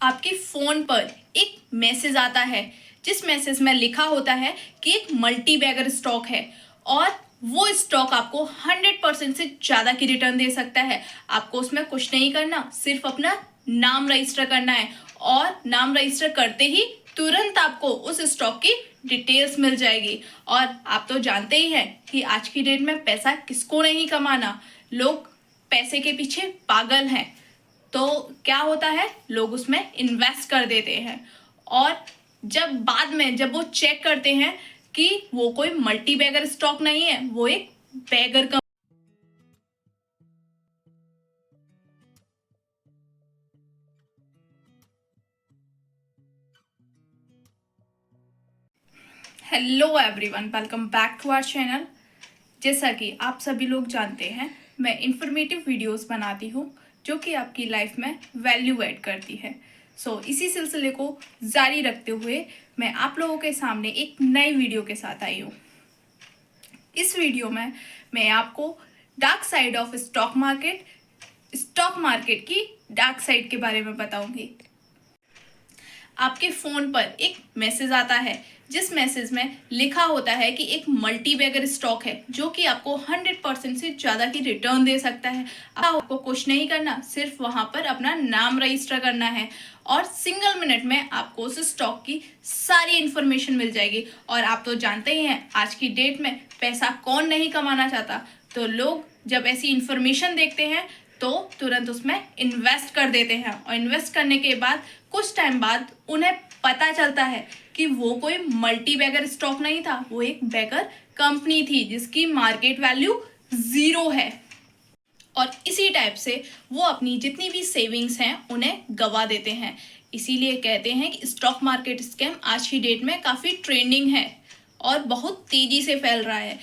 आपके फ़ोन पर एक मैसेज आता है जिस मैसेज में लिखा होता है कि एक मल्टी बैगर स्टॉक है और वो स्टॉक आपको 100% से ज़्यादा की रिटर्न दे सकता है। आपको उसमें कुछ नहीं करना, सिर्फ अपना नाम रजिस्टर करना है और नाम रजिस्टर करते ही तुरंत आपको उस स्टॉक की डिटेल्स मिल जाएगी। और आप तो जानते ही हैं कि आज की डेट में पैसा किसको नहीं कमाना, लोग पैसे के पीछे पागल हैं। तो क्या होता है, लोग उसमें इन्वेस्ट कर देते हैं और जब बाद में जब वो चेक करते हैं कि वो कोई मल्टी बैगर स्टॉक नहीं है, वो एक बैगर का। Hello everyone, welcome back to our channel. जैसा कि आप सभी लोग जानते हैं, मैं इंफॉर्मेटिव वीडियोस बनाती हूँ जो कि आपकी लाइफ में वैल्यू ऐड करती है। इसी सिलसिले को जारी रखते हुए मैं आप लोगों के सामने एक नई वीडियो के साथ आई हूँ। इस वीडियो में मैं आपको dark side of stock market की डार्क साइड के बारे में बताऊंगी। आपके फ़ोन पर एक मैसेज आता है जिस मैसेज में लिखा होता है कि एक मल्टी बैगर स्टॉक है जो कि आपको 100% से ज़्यादा की रिटर्न दे सकता है। आपको कुछ नहीं करना, सिर्फ वहाँ पर अपना नाम रजिस्टर करना है और सिंगल मिनट में आपको उस स्टॉक की सारी इन्फॉर्मेशन मिल जाएगी। और आप तो जानते ही हैं, आज की डेट में पैसा कौन नहीं कमाना चाहता। तो लोग जब ऐसी इन्फॉर्मेशन देखते हैं तो तुरंत उसमें इन्वेस्ट कर देते हैं और इन्वेस्ट करने के बाद कुछ टाइम बाद उन्हें पता चलता है कि वो कोई मल्टी बैगर स्टॉक नहीं था, वो एक बैगर कंपनी थी जिसकी मार्केट वैल्यू 0 है। और इसी टाइप से वो अपनी जितनी भी सेविंग्स हैं उन्हें गवा देते हैं। इसीलिए कहते हैं कि स्टॉक मार्केट स्कैम आज की डेट में काफ़ी ट्रेंडिंग है और बहुत तेज़ी से फैल रहा है।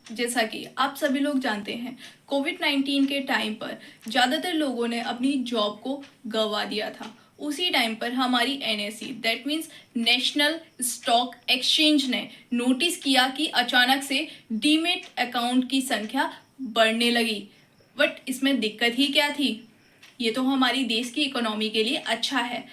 जैसा कि आप सभी लोग जानते हैं, कोविड-19 के टाइम पर ज़्यादातर लोगों ने अपनी जॉब को गंवा दिया था। उसी टाइम पर हमारी NSE that means national stock exchange ने नोटिस किया कि अचानक से डीमेट अकाउंट की संख्या बढ़ने लगी। बट इसमें दिक्कत ही क्या थी? ये तो हमारी देश की इकोनॉमी के लिए अच्छा है।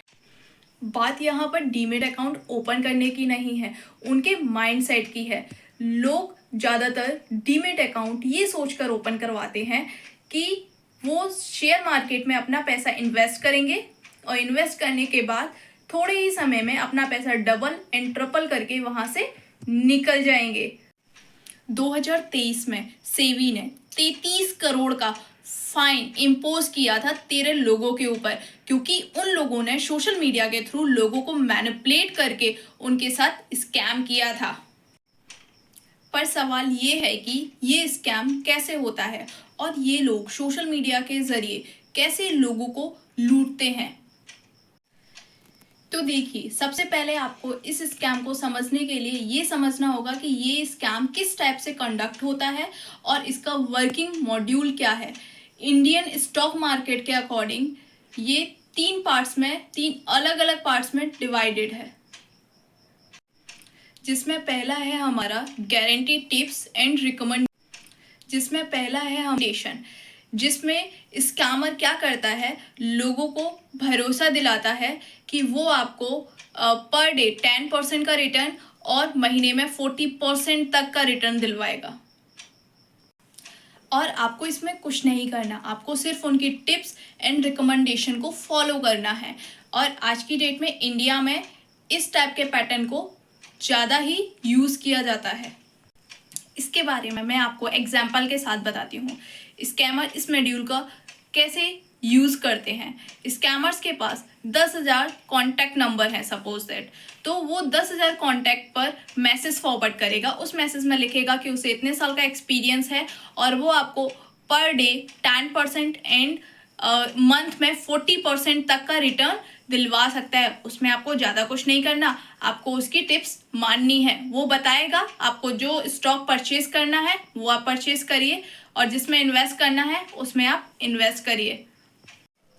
बात यहाँ पर डीमेट अकाउंट ओपन करने की नहीं है, उनके माइंडसेट की है। लोग ज़्यादातर डीमेट अकाउंट ये सोचकर ओपन करवाते हैं कि वो शेयर मार्केट में अपना पैसा इन्वेस्ट करेंगे और इन्वेस्ट करने के बाद थोड़े ही समय में अपना पैसा डबल एंड ट्रिपल करके वहाँ से निकल जाएंगे। 2023 में सेबी ने 33 करोड़ का फाइन इम्पोज किया था 13 लोगों के ऊपर, क्योंकि उन लोगों ने सोशल मीडिया के थ्रू लोगों को मैनिपुलेट करके उनके साथ स्कैम किया था। पर सवाल ये है कि ये स्कैम कैसे होता है और ये लोग सोशल मीडिया के ज़रिए कैसे लोगों को लूटते हैं। तो देखिए, सबसे पहले आपको इस स्कैम को समझने के लिए ये समझना होगा कि ये स्कैम किस टाइप से कंडक्ट होता है और इसका वर्किंग मॉड्यूल क्या है। इंडियन स्टॉक मार्केट के अकॉर्डिंग ये तीन अलग अलग पार्ट्स में डिवाइडेड है, जिसमें पहला है हमारा गारंटी टिप्स एंड रिकमेंड, जिसमें पहला है हम जिसमें स्कैमर क्या करता है, लोगों को भरोसा दिलाता है कि वो आपको पर डे 10% का रिटर्न और महीने में 40% तक का रिटर्न दिलवाएगा। और आपको इसमें कुछ नहीं करना, आपको सिर्फ उनकी टिप्स एंड रिकमेंडेशन को फॉलो करना है। और आज की डेट में इंडिया में इस टाइप के पैटर्न को ज़्यादा ही यूज़ किया जाता है। इसके बारे में मैं आपको एग्जाम्पल के साथ बताती हूँ। स्कैमर इस मॉड्यूल का कैसे यूज़ करते हैं। स्कैमर्स के पास 10,000 कॉन्टैक्ट नंबर हैं सपोज दैट, तो वो 10,000 कॉन्टैक्ट पर मैसेज फॉरवर्ड करेगा। उस मैसेज में लिखेगा कि उसे इतने साल का एक्सपीरियंस है और वो आपको पर डे 10% एंड मंथ में 40% तक का रिटर्न दिलवा सकता है। उसमें आपको ज़्यादा कुछ नहीं करना, आपको उसकी टिप्स माननी है। वो बताएगा आपको जो स्टॉक परचेज करना है वो आप परचेज करिए और जिसमें इन्वेस्ट करना है उसमें आप इन्वेस्ट करिए।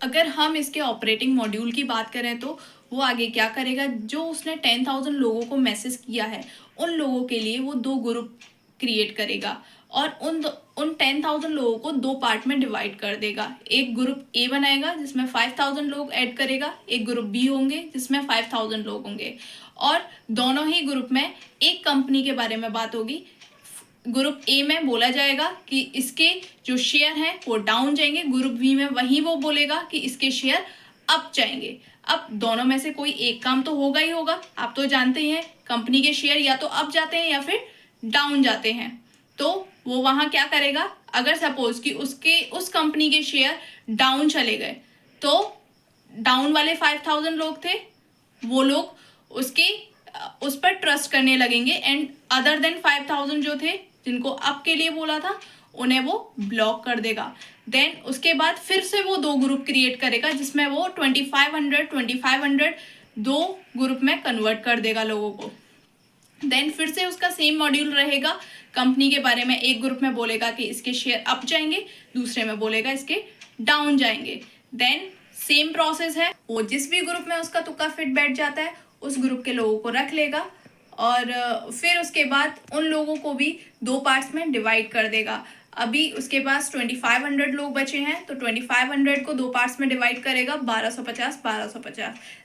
अगर हम इसके ऑपरेटिंग मॉड्यूल की बात करें तो वो आगे क्या करेगा, जो उसने 10,000 लोगों को मैसेज किया है उन लोगों के लिए वो 2 ग्रुप क्रिएट करेगा और उन 10,000 लोगों को 2 पार्ट में डिवाइड कर देगा। एक ग्रुप ए बनाएगा जिसमें 5,000 लोग ऐड करेगा, एक ग्रुप बी होंगे जिसमें 5,000 लोग होंगे, और दोनों ही ग्रुप में एक कंपनी के बारे में बात होगी। ग्रुप ए में बोला जाएगा कि इसके जो शेयर हैं वो डाउन जाएंगे, ग्रुप बी में वहीं वो बोलेगा कि इसके शेयर अप जाएंगे। अब दोनों में से कोई एक काम तो होगा ही होगा। आप तो जानते ही हैं कंपनी के शेयर या तो अप जाते हैं या फिर डाउन जाते हैं। तो वो वहाँ क्या करेगा, अगर सपोज कि उस कंपनी के शेयर डाउन चले गए तो डाउन वाले 5,000 लोग थे, वो लोग उस पर ट्रस्ट करने लगेंगे एंड अदर देन 5,000 जो थे जिनको अप के लिए बोला था उन्हें वो ब्लॉक कर देगा। देन उसके बाद फिर से वो 2 ग्रुप क्रिएट करेगा जिसमें वो 2,500 2 ग्रुप में कन्वर्ट कर देगा लोगों को। देन फिर से उसका सेम मॉड्यूल रहेगा। कंपनी के बारे में एक ग्रुप में बोलेगा कि इसके शेयर अप जाएंगे, दूसरे में बोलेगा इसके डाउन जाएंगे। देन सेम प्रोसेस है, वो जिस भी ग्रुप में उसका तुक्का फिट बैठ जाता है उस ग्रुप के लोगों को रख लेगा और फिर उसके बाद उन लोगों को भी 2 पार्ट्स में डिवाइड कर देगा। अभी उसके पास 2,500 लोग बचे हैं तो 2,500 को 2 पार्ट्स में डिवाइड करेगा, 1250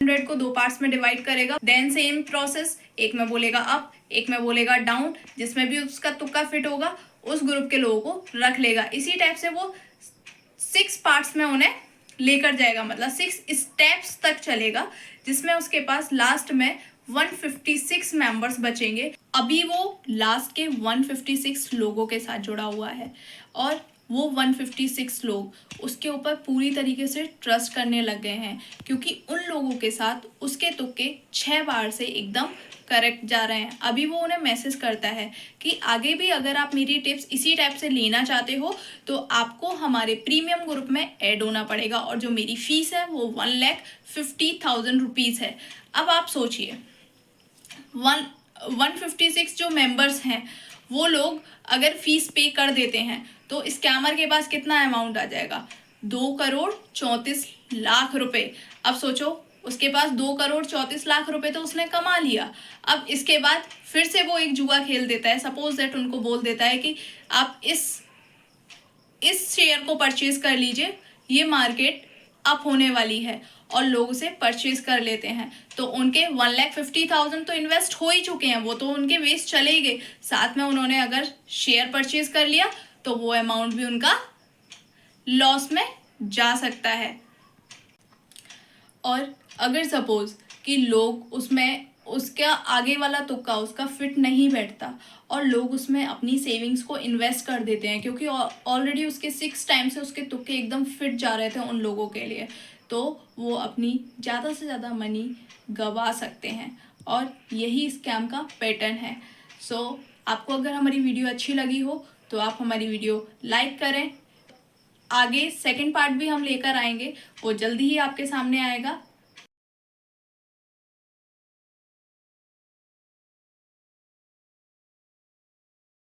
100 को 2 पार्ट्स में डिवाइड करेगा। देन सेम प्रोसेस, एक में बोलेगा अप, एक में बोलेगा डाउन, जिसमें भी उसका तुक्का फिट होगा उस ग्रुप के लोगों को रख लेगा। इसी टाइप से वो 6 पार्ट्स में उन्हें लेकर जाएगा, मतलब 6 स्टेप्स तक चलेगा, जिसमें उसके पास लास्ट में 156 मेंबर्स बचेंगे। अभी वो लास्ट के 156 लोगों के साथ जुड़ा हुआ है और वो 156 लोग उसके ऊपर पूरी तरीके से ट्रस्ट करने लग गए हैं, क्योंकि उन लोगों के साथ उसके तुक्के 6 बार से एकदम करेक्ट जा रहे हैं। अभी वो उन्हें मैसेज करता है कि आगे भी अगर आप मेरी टिप्स इसी टाइप से लेना चाहते हो तो आपको हमारे प्रीमियम ग्रुप में ऐड होना पड़ेगा, और जो मेरी फीस है वो 1,50,000 रुपीज़ है। अब आप सोचिए 156 जो मेंबर्स हैं वो लोग अगर फीस पे कर देते हैं तो स्कैमर के पास कितना अमाउंट आ जाएगा, 2,34,00,000 रुपए। अब सोचो उसके पास 2,34,00,000 रुपए तो उसने कमा लिया। अब इसके बाद फिर से वो एक जुआ खेल देता है। सपोज दैट उनको बोल देता है कि आप इस शेयर को परचेज कर लीजिए, ये मार्केट अप होने वाली है, और लोग उसे परचेज कर लेते हैं। तो उनके 1,50,000 तो इन्वेस्ट हो ही चुके हैं, वो तो उनके वेस्ट चले ही गए। साथ में उन्होंने अगर शेयर परचेज कर लिया तो वो अमाउंट भी उनका लॉस में जा सकता है। और अगर सपोज कि लोग उसमें उसका आगे वाला तुक्का उसका फिट नहीं बैठता और लोग उसमें अपनी सेविंग्स को इन्वेस्ट कर देते हैं, क्योंकि ऑलरेडी उसके 6 टाइम से उसके तुक्के एकदम फिट जा रहे थे उन लोगों के लिए, तो वो अपनी ज़्यादा से ज़्यादा मनी गंवा सकते हैं, और यही स्कैम का पैटर्न है। सो आपको अगर हमारी वीडियो अच्छी लगी हो तो आप हमारी वीडियो लाइक करें। आगे सेकंड पार्ट भी हम लेकर आएंगे, वो जल्दी ही आपके सामने आएगा।